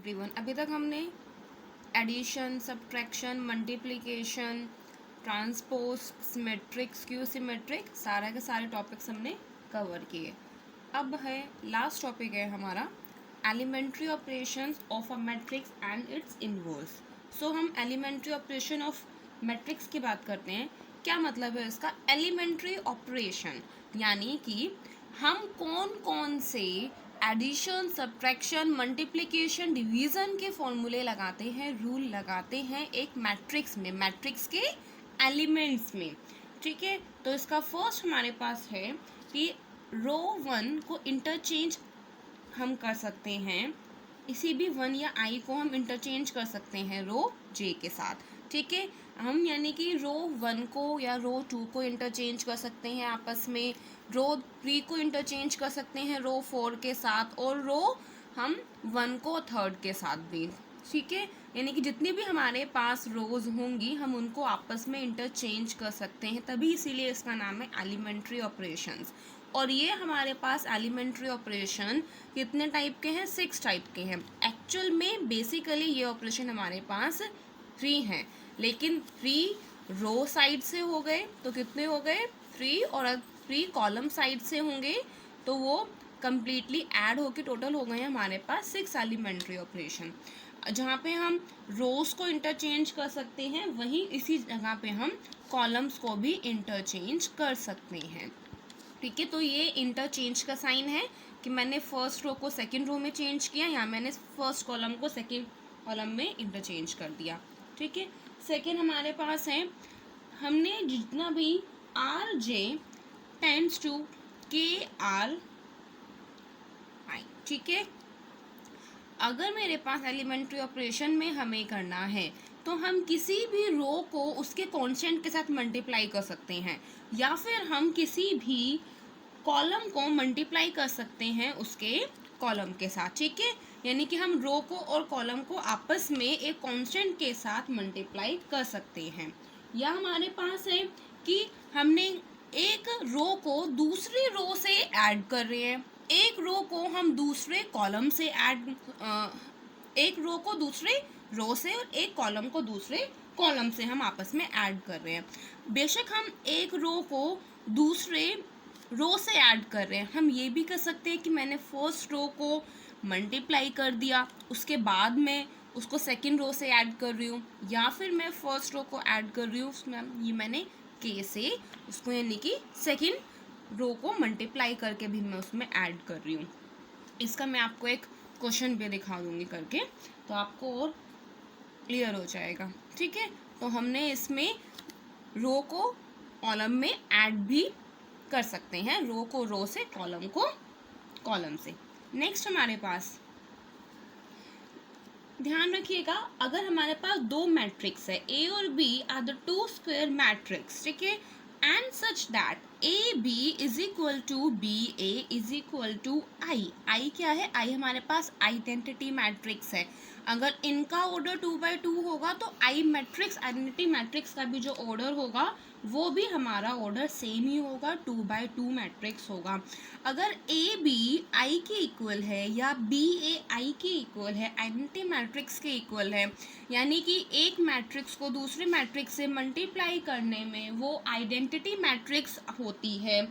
Everyone. अभी तक हमने addition, subtraction, multiplication, transpose, symmetric, skew symmetric, सारे के सारे टॉपिक्स हमने कवर किए। अब है लास्ट टॉपिक है हमारा elementary operations of a matrix and its inverse. So हम एलिमेंट्री ऑपरेशन ऑफ मैट्रिक्स की बात करते हैं। क्या मतलब है इसका? एलिमेंट्री ऑपरेशन यानी कि हम कौन कौन से एडिशन, सब्ट्रैक्शन, मल्टीप्लिकेशन, डिवीज़न के फॉर्मूले लगाते हैं, रूल लगाते हैं एक मैट्रिक्स में, मैट्रिक्स के एलिमेंट्स में। ठीक है, तो इसका फर्स्ट हमारे पास है कि रो 1 को इंटरचेंज हम कर सकते हैं, इसी भी 1 या i को हम इंटरचेंज कर सकते हैं रो j के साथ। ठीक है, हम यानी कि रो 1 को या रो 2 को इंटरचेंज कर सकते हैं आपस में, रो 3 को इंटरचेंज कर सकते हैं रो 4 के साथ, और रो हम 1 को थर्ड के साथ भी। ठीक है, यानी कि जितनी भी हमारे पास रोज होंगी हम उनको आपस में इंटरचेंज कर सकते हैं, तभी इसीलिए इसका नाम है एलिमेंट्री ऑपरेशंस। और ये हमारे पास एलिमेंट्री ऑपरेशन कितने टाइप के हैं? 6 टाइप के हैं। एक्चुअल में बेसिकली ये ऑपरेशन हमारे पास 3 हैं, लेकिन 3 रो साइड से हो गए तो कितने हो गए? 3, और 3 कॉलम साइड से होंगे तो वो कंप्लीटली ऐड होके टोटल हो गए हैं हमारे पास 6 एलिमेंट्री ऑपरेशन। जहाँ पे हम रोज को इंटरचेंज कर सकते हैं, वहीं इसी जगह पे हम कॉलम्स को भी इंटरचेंज कर सकते हैं। ठीक है, तो ये इंटरचेंज का साइन है कि मैंने फर्स्ट रो को सेकंड रो में चेंज किया, या मैंने फर्स्ट कॉलम को सेकंड कॉलम में इंटरचेंज कर दिया। ठीक है, सेकंड हमारे पास है, हमने जितना भी आर जे टेंड्स टू के आर आई। ठीक है, अगर मेरे पास एलिमेंट्री ऑपरेशन में हमें करना है तो हम किसी भी रो को उसके कांस्टेंट के साथ मल्टीप्लाई कर सकते हैं, या फिर हम किसी भी कॉलम को मल्टीप्लाई कर सकते हैं उसके कॉलम के साथ। ठीक है, यानी कि हम रो को और कॉलम को आपस में एक कांस्टेंट के साथ मल्टीप्लाई कर सकते हैं। या हमारे पास है कि हमने एक रो को दूसरी रो से ऐड कर रहे हैं, एक रो को हम दूसरे कॉलम से एक रो को दूसरे रो से और एक कॉलम को दूसरे कॉलम से हम आपस में ऐड कर रहे हैं। बेशक हम एक रो को दूसरे रो से ऐड कर रहे हैं, हम ये भी कर सकते हैं कि मैंने फर्स्ट रो को मल्टीप्लाई कर दिया, उसके बाद मैं उसको सेकंड रो से ऐड कर रही हूँ, या फिर मैं फर्स्ट रो को ऐड कर रही हूँ उसमें ये मैंने के से उसको यानी कि सेकंड रो को मल्टीप्लाई करके भी मैं उसमें ऐड कर रही हूँ। इसका मैं आपको एक क्वेश्चन भी दिखा दूंगी करके, तो आपको और क्लियर हो जाएगा। ठीक है, तो हमने इसमें रो को कॉलम में ऐड भी कर सकते हैं, रो को रो से, कॉलम को कॉलम से। नेक्स्ट हमारे पास ध्यान रखिएगा, अगर हमारे पास दो मैट्रिक्स है ए और B are the two square matrix. ठीक है, and such that A B is equal to B A is equal to I. I क्या है? आई हमारे पास आइडेंटिटी मैट्रिक्स है। अगर इनका ऑर्डर 2x2 होगा तो आई मैट्रिक्स, आइडेंटिटी मैट्रिक्स का भी जो ऑर्डर होगा वो भी हमारा ऑर्डर सेम ही होगा, 2x2 मैट्रिक्स होगा। अगर ए बी आई के इक्वल है या बी ए आई के इक्वल है, आइडेंटिटी मैट्रिक्स के इक्वल है, यानी कि एक मैट्रिक्स को दूसरे मैट्रिक्स से मल्टीप्लाई करने में वो आइडेंटिटी मैट्रिक्स होती है।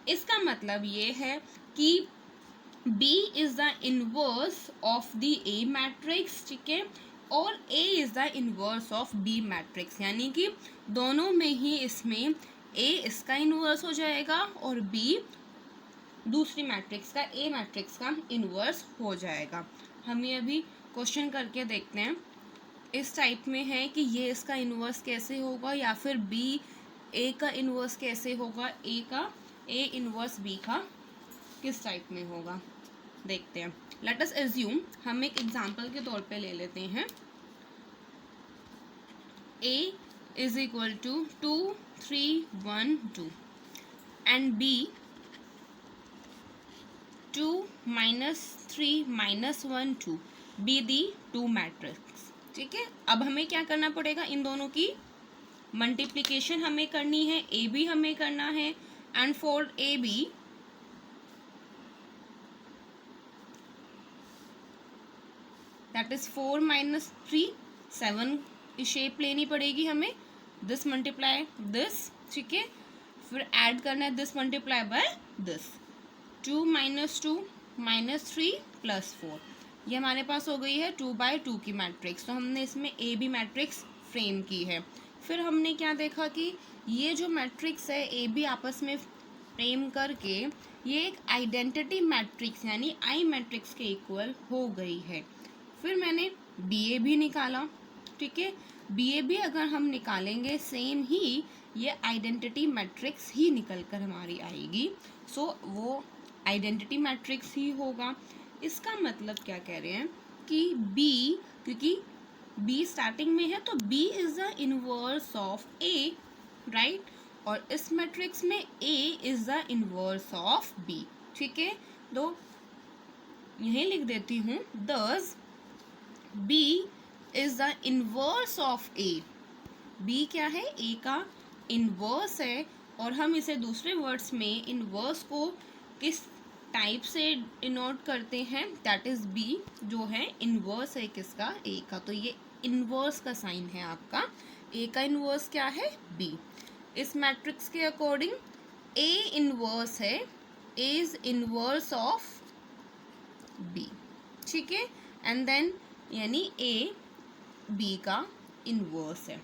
इसका मतलब ये है कि B is the inverse of the A matrix. ठीक है, और A is the inverse of B matrix, यानी कि दोनों में ही इसमें A इसका इनवर्स हो जाएगा और B दूसरी मैट्रिक्स का, A मैट्रिक्स का इनवर्स हो जाएगा। हम ये अभी क्वेश्चन करके देखते हैं। इस टाइप में है कि ये इसका इनवर्स कैसे होगा, या फिर B A का इनवर्स कैसे होगा, A इनवर्स B का किस टाइप में होगा, देखते हैं। लेट अस एज्यूम, हम एक एग्जांपल के तौर पे ले लेते हैं। A is equal to 2 3 1 2 and B 2 -3 -1 2 B दी 2 मैट्रिक्स। ठीक है, अब हमें क्या करना पड़ेगा? इन दोनों की मल्टीप्लिकेशन हमें करनी है, ए बी हमें करना है, and for A B that is 4 minus 3, 7 shape लेनी पड़ेगी हमें, दिस मल्टीप्लाई दिस, ठीक है, फिर ऐड करना है this multiply by this, 2 minus 2 minus 3 plus 4, ये हमारे पास हो गई है 2/2 की मैट्रिक्स। तो हमने इसमें ए बी मैट्रिक्स फ्रेम की है। फिर हमने क्या देखा कि ये जो मैट्रिक्स है ए बी आपस में फ्रेम करके ये एक आइडेंटिटी मैट्रिक्स यानी आई मैट्रिक्स के इक्वल हो गई है। फिर मैंने बी ए भी निकाला, ठीक है, बी ए भी अगर हम निकालेंगे सेम ही ये आइडेंटिटी मैट्रिक्स ही निकल कर हमारी आएगी। सो वो आइडेंटिटी मैट्रिक्स ही होगा। इसका मतलब क्या कह रहे हैं कि B, क्योंकि B स्टार्टिंग में है तो B is the inverse of A, right, और इस मैट्रिक्स में A is the inverse of B, ठीक है। तो यही लिख देती हूँ, दस B is the inverse of A, B क्या है, A का इनवर्स है, और हम इसे दूसरे वर्ड्स में इनवर्स को किस टाइप से डिनोट करते हैं, दैट इज बी, जो है इनवर्स है किसका, ए का। तो ये इनवर्स का साइन है आपका, ए का इनवर्स क्या है, बी। इस मैट्रिक्स के अकॉर्डिंग ए इनवर्स है, ए इज इनवर्स ऑफ बी, ठीक है, एंड देन यानी ए बी का इनवर्स है।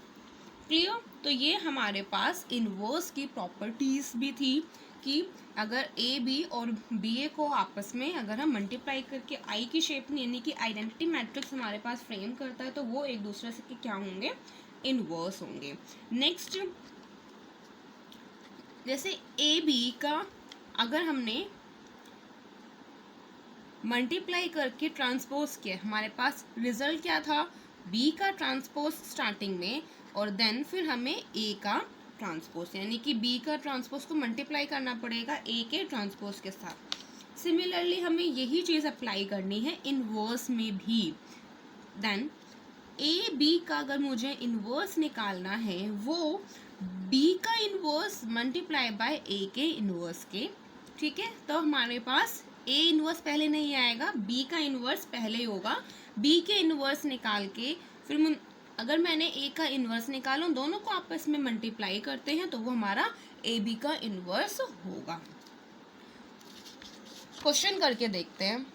क्लियर। तो ये हमारे पास इनवर्स की प्रॉपर्टीज भी थी कि अगर ए बी और बी ए को आपस में अगर हम मल्टीप्लाई करके आई की शेप में यानी कि आइडेंटिटी मैट्रिक्स हमारे पास फ्रेम करता है तो वो एक दूसरे से क्या होंगे, इनवर्स होंगे। नेक्स्ट, जैसे ए बी का अगर हमने मल्टीप्लाई करके ट्रांसपोज किया, हमारे पास रिजल्ट क्या था, बी का ट्रांसपोज स्टार्टिंग में, और देन फिर हमें ए का ट्रांसपोज यानी कि बी का ट्रांसपोज को मल्टीप्लाई करना पड़ेगा ए के ट्रांसपोज के साथ। सिमिलरली हमें यही चीज़ अप्लाई करनी है इनवर्स में भी। देन ए बी का अगर मुझे इनवर्स निकालना है वो बी का इनवर्स मल्टीप्लाई बाय ए के इनवर्स के, ठीक है। तो हमारे पास ए इनवर्स पहले नहीं आएगा, बी का इनवर्स पहले ही होगा। बी के इनवर्स निकाल के फिर अगर मैंने ए का इनवर्स निकालूं, दोनों को आपस में मल्टीप्लाई करते हैं तो वो हमारा ए बी का इनवर्स होगा। क्वेश्चन करके देखते हैं।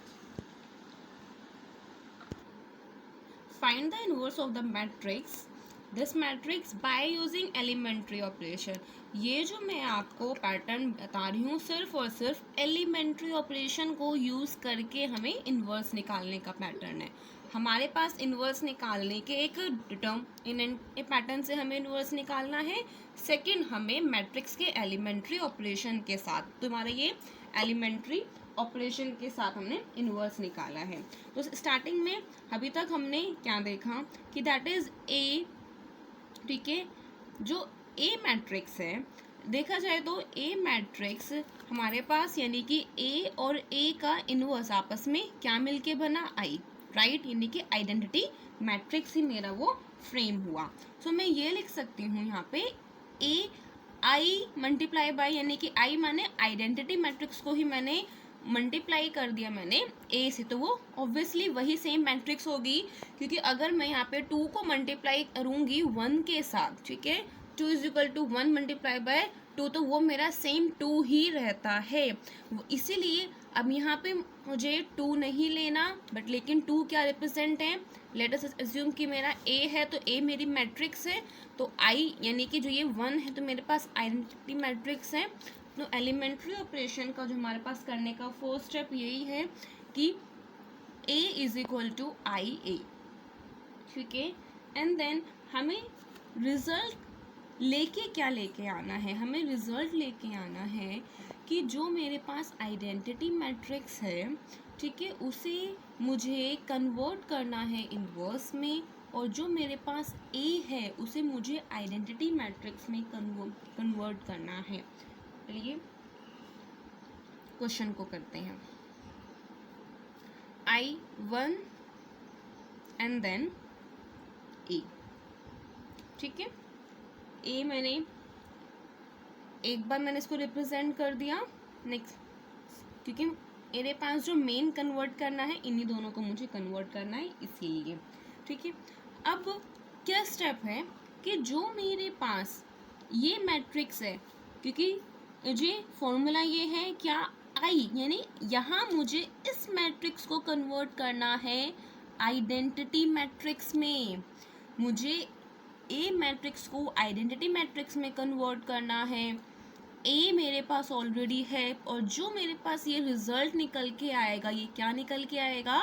Find the inverse of the matrix this matrix by using elementary operation. ये जो मैं आपको पैटर्न बता रही हूँ सिर्फ और सिर्फ एलिमेंट्री ऑपरेशन को यूज करके हमें इनवर्स निकालने का पैटर्न है। हमारे पास इनवर्स निकालने के एक डिटर्मिनेंट पैटर्न से हमें इनवर्स निकालना है, सेकंड हमें मैट्रिक्स के एलिमेंट्री ऑपरेशन के साथ, तो हमारा ये एलिमेंट्री ऑपरेशन के साथ हमने इनवर्स निकाला है। तो स्टार्टिंग में अभी तक हमने क्या देखा कि दैट इज ए, ठीक है, जो ए मैट्रिक्स है देखा जाए तो ए मैट्रिक्स हमारे पास यानी कि ए और ए का इनवर्स आपस में क्या मिलके बना, आई, राइट, यानी कि आइडेंटिटी मैट्रिक्स ही मेरा वो फ्रेम हुआ। सो मैं ये लिख सकती हूँ यहाँ पे ए आई मल्टीप्लाई बाय, यानी कि आई माने आइडेंटिटी मैट्रिक्स को ही मैंने मल्टीप्लाई कर दिया मैंने ए से, तो वो ऑब्वियसली वही सेम मैट्रिक्स होगी, क्योंकि अगर मैं यहाँ पे 2 को मल्टीप्लाई करूँगी 1 के साथ, ठीक है, 2 is equal to 1 multiply by 2, तो वो मेरा सेम 2 ही रहता है। इसीलिए अब यहाँ पे मुझे 2 नहीं लेना, बट लेकिन 2 क्या रिप्रेजेंट है, लेट अस अज्यूम कि मेरा ए है तो ए मेरी मैट्रिक्स है, तो आई यानी कि जो ये 1 है तो मेरे पास आइडेंटिटी मैट्रिक्स है। तो एलिमेंट्री ऑपरेशन का जो हमारे पास करने का फर्स्ट स्टेप यही है कि ए इज इक्वल टू आई ए, ठीक है, एंड देन हमें रिजल्ट लेके क्या लेके आना है, हमें रिजल्ट लेके आना है कि जो मेरे पास आइडेंटिटी मैट्रिक्स है, ठीक है, उसे मुझे कन्वर्ट करना है इनवर्स में, और जो मेरे पास ए है उसे मुझे आइडेंटिटी मैट्रिक्स में कन्वर्ट करना है। चलिए क्वेश्चन को करते हैं। I1 एंड देन ए, ठीक है, ए मैंने एक बार मैंने इसको रिप्रेजेंट कर दिया, नेक्स्ट क्योंकि मेरे पास जो मेन कन्वर्ट करना है इन्हीं दोनों को मुझे कन्वर्ट करना है, इसीलिए। ठीक है, अब क्या स्टेप है कि जो मेरे पास ये मैट्रिक्स है, क्योंकि मुझे फॉर्मूला ये है क्या, आई, यानी यहाँ मुझे इस मैट्रिक्स को कन्वर्ट करना है आइडेंटिटी मैट्रिक्स में। मुझे ए मैट्रिक्स को आइडेंटिटी मैट्रिक्स में कन्वर्ट करना है। ए मेरे पास ऑलरेडी है, और जो मेरे पास ये रिजल्ट निकल के आएगा, ये क्या निकल के आएगा,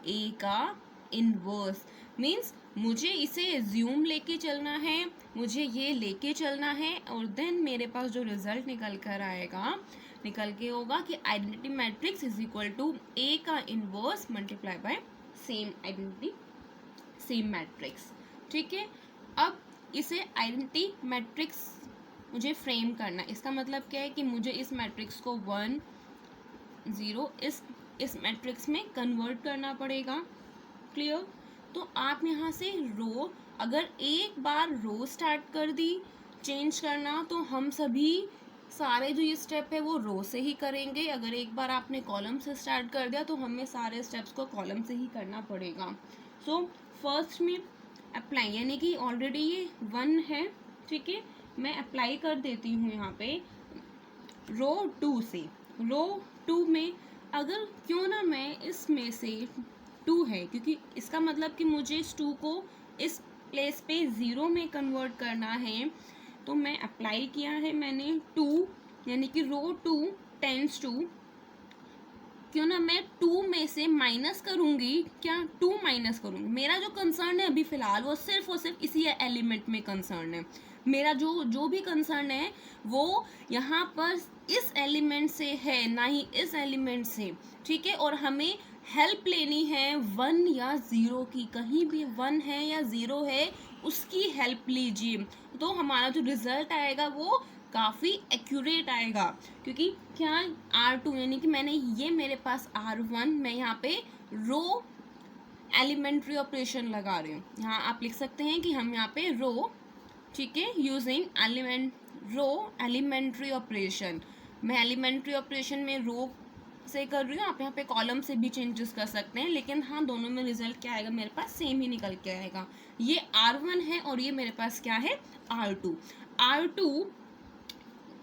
ए का इनवर्स। मीन्स मुझे इसे एज्यूम लेके चलना है, मुझे ये लेके चलना है, और देन मेरे पास जो रिजल्ट निकल कर आएगा, निकल के होगा कि identity matrix is equal to A का inverse multiply by same identity same matrix. ठीक है, अब इसे आइडेंटिटी मैट्रिक्स मुझे फ्रेम करना है। इसका मतलब क्या है कि मुझे इस मैट्रिक्स को 1 0 इस मैट्रिक्स में कन्वर्ट करना पड़ेगा। क्लियर? तो आप यहाँ से रो, अगर एक बार रो स्टार्ट कर दी चेंज करना, तो हम सभी सारे जो ये स्टेप है वो रो से ही करेंगे। अगर एक बार आपने कॉलम से स्टार्ट कर दिया तो हमें सारे स्टेप्स को कॉलम से ही करना पड़ेगा। सो फर्स्ट में अप्लाई, यानी कि ऑलरेडी ये 1 है। ठीक है, मैं अप्लाई कर देती हूँ यहाँ पे रो 2 से। रो 2 में अगर क्यों ना मैं इसमें से 2 है, क्योंकि इसका मतलब कि मुझे इस 2 को इस प्लेस पे 0 में कन्वर्ट करना है, तो मैं अप्लाई किया है मैंने 2, यानी कि रो 2 टेंस टू, क्यों ना मैं 2 में से माइनस करूंगी, क्या 2 माइनस करूंगी। मेरा जो कंसर्न है अभी फिलहाल वो सिर्फ और सिर्फ इसी एलिमेंट में कंसर्न है। मेरा जो भी कंसर्न है वो यहाँ पर इस एलिमेंट से है, ना ही इस एलिमेंट से। ठीक है, और हमें हेल्प लेनी है 1 या 0 की, कहीं भी 1 है या 0 है उसकी हेल्प लीजिए, तो हमारा जो रिजल्ट आएगा वो काफ़ी एक्यूरेट आएगा। क्योंकि क्या R2, यानी कि मैंने ये मेरे पास R1, मैं यहाँ पे रो एलिमेंट्री ऑपरेशन लगा रही हूँ। यहाँ आप लिख सकते हैं कि हम यहाँ पे रो, ठीक है, यूजिंग रो एलिमेंट्री ऑपरेशन। मैं एलिमेंट्री ऑपरेशन में रो से कर रही हूँ, आप यहाँ पे कॉलम से भी चेंजेस कर सकते हैं, लेकिन हाँ दोनों में रिजल्ट क्या आएगा, मेरे पास सेम ही निकल के आएगा। ये R1 है और ये मेरे पास क्या है, R2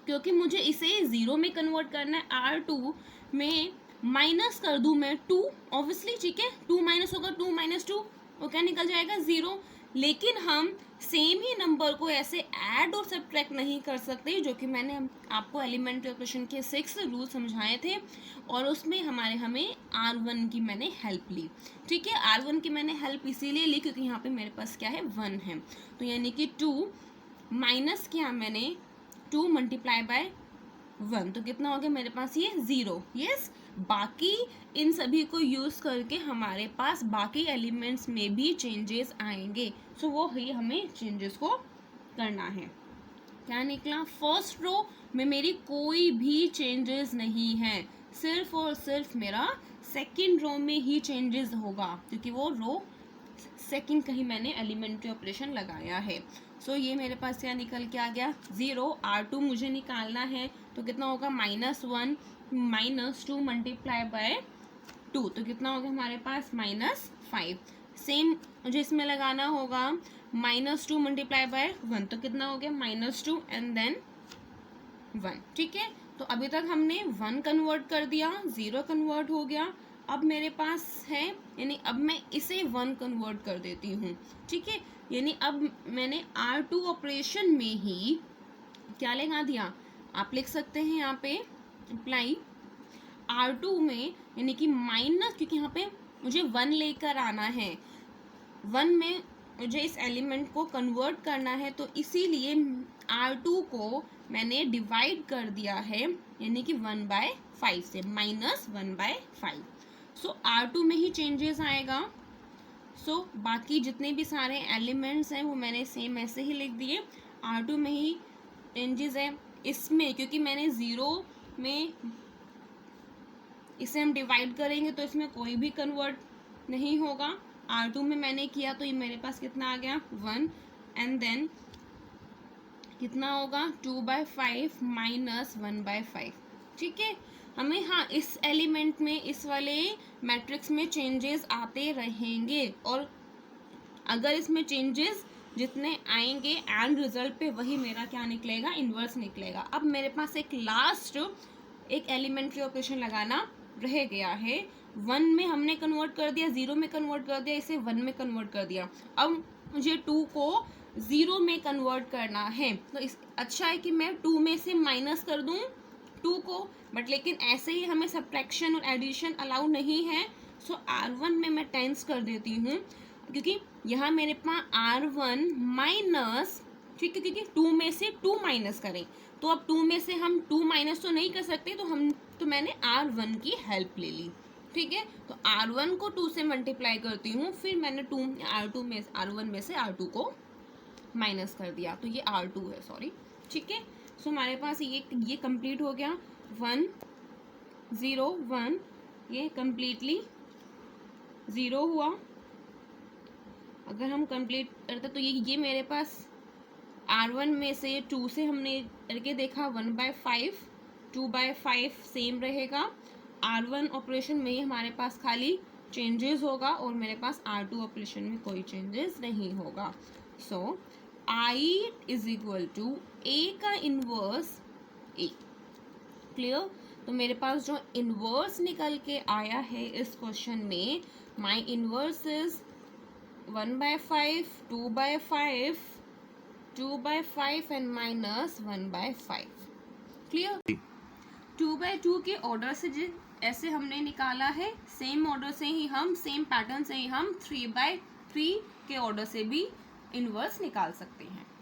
क्योंकि मुझे इसे 0 में कन्वर्ट करना है। R2 में माइनस कर दूं मैं 2, ऑब्वियसली। ठीक है, 2 माइनस होगा, 2 माइनस 2 वो क्या निकल जाएगा, 0। लेकिन हम सेम ही नंबर को ऐसे ऐड और सब्ट्रैक्ट नहीं कर सकते, जो कि मैंने आपको एलिमेंट्री ऑपरेशन के 6 रूल समझाए थे, और उसमें हमें R1 की मैंने हेल्प ली। ठीक है, R1 की मैंने हेल्प इसीलिए ली क्योंकि यहाँ पे मेरे पास क्या है, 1 है। तो यानी कि 2 माइनस किया मैंने 2 मल्टीप्लाई बाय 1, तो कितना हो गया मेरे पास, ये 0। यस, बाकी इन सभी को यूज करके हमारे पास बाकी एलिमेंट्स में भी चेंजेस आएंगे। सो वो ही हमें चेंजेस को करना है। क्या निकला, फर्स्ट रो में मेरी कोई भी चेंजेस नहीं है, सिर्फ और सिर्फ मेरा सेकंड रो में ही चेंजेस होगा, क्योंकि वो रो सेकंड कहीं मैंने एलिमेंट्री ऑपरेशन लगाया है। सो ये मेरे पास क्या निकल के आ गया, 0। R2 मुझे निकालना है, तो कितना होगा, -1 -2 मल्टीप्लाई बाय 2, तो कितना होगा हमारे पास, -5। सेम मुझे इसमें लगाना होगा -2 मल्टीप्लाई बाय 1, तो कितना हो गया, -2 एंड देन 1। ठीक है, तो अभी तक हमने 1 कन्वर्ट कर दिया, 0 कन्वर्ट हो गया। अब मेरे पास है, यानी अब मैं इसे 1 कन्वर्ट कर देती हूँ। ठीक है, यानी अब मैंने R2 ऑपरेशन में ही क्या लगा दिया, आप लिख सकते हैं यहाँ पे अप्लाई R2 में, यानी कि माइनस, क्योंकि यहाँ पे मुझे 1 लेकर आना है, 1 में मुझे इस एलिमेंट को कन्वर्ट करना है, तो इसीलिए R2 को मैंने डिवाइड कर दिया है, यानी कि 1/5 से, -1/5। सो R2 में ही चेंजेस आएगा। सो बाकी जितने भी सारे एलिमेंट्स हैं वो मैंने सेम ऐसे ही लिख दिए, R2 में ही चेंजेस है। इसमें क्योंकि मैंने 0 में इसे हम डिवाइड करेंगे तो इसमें कोई भी कन्वर्ट नहीं होगा। R2 में मैंने किया तो ये मेरे पास कितना आ गया, 1, एंड देन कितना होगा, 2/5 -1/5। ठीक है, हमें हाँ इस एलिमेंट में, इस वाले मैट्रिक्स में चेंजेस आते रहेंगे, और अगर इसमें चेंजेस जितने आएंगे एंड रिजल्ट पे वही मेरा क्या निकलेगा, इन्वर्स निकलेगा। अब मेरे पास एक लास्ट एक एलिमेंट्री ऑपरेशन लगाना रह गया है। 1 में हमने कन्वर्ट कर दिया, 0 में कन्वर्ट कर दिया, इसे 1 में कन्वर्ट कर दिया। अब मुझे 2 को 0 में कन्वर्ट करना है, तो इस अच्छा है कि मैं 2 में से माइनस कर दूं 2 को, बट लेकिन ऐसे ही हमें सब्ट्रैक्शन और एडिशन अलाउ नहीं है। सो R1 में मैं टेंस कर देती हूँ, क्योंकि यहाँ मेरे पास R1 माइनस, ठीक है, क्योंकि 2 में से 2 माइनस करें तो अब 2 में से हम 2 माइनस तो नहीं कर सकते, तो मैंने R1 की हेल्प ले ली, ठीक है। तो R1 को 2 से मल्टीप्लाई करती हूँ, फिर मैंने R1 में से R2 को माइनस कर दिया, तो ये R2 है, सॉरी, ठीक है। सो हमारे पास ये कंप्लीट हो गया, 1 0 1, ये कंप्लीटली 0 हुआ। अगर हम कंप्लीट करते तो ये मेरे पास R1 में से 2 से हमने करके देखा 1/5, 2/5 सेम रहेगा। R1 ऑपरेशन में ही हमारे पास खाली चेंजेस होगा और मेरे पास R2 ऑपरेशन में कोई चेंजेस नहीं होगा। So I is equal to A का इनवर्स A। क्लियर? तो मेरे पास जो इनवर्स निकल के आया है इस क्वेश्चन में, my inverse is 1/5, 2/5, 2/5 and minus 1/5। Clear? 2/2 के ऑर्डर से ऐसे हमने निकाला है, सेम ऑर्डर से ही हम, सेम पैटर्न से ही हम 3/3 के ऑर्डर से भी इनवर्स निकाल सकते हैं।